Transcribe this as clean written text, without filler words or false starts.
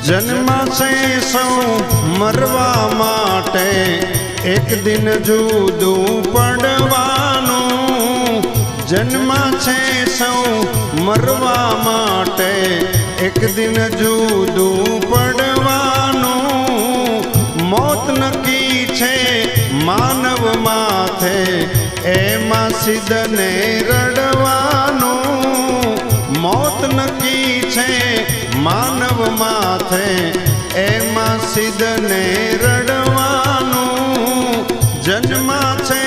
जन्मा से सौ मरवा माटे एक दिन जुदू पड़वानू। जन्मा छे सौ मरवा माटे एक दिन जुदू पड़वानू। मौत नक्की छे मानव माथे एमा सिद्धने रड़वानू। मौत नक्की छे मानव माथे एमा सिद्धने रड़वानू। जन्मा छे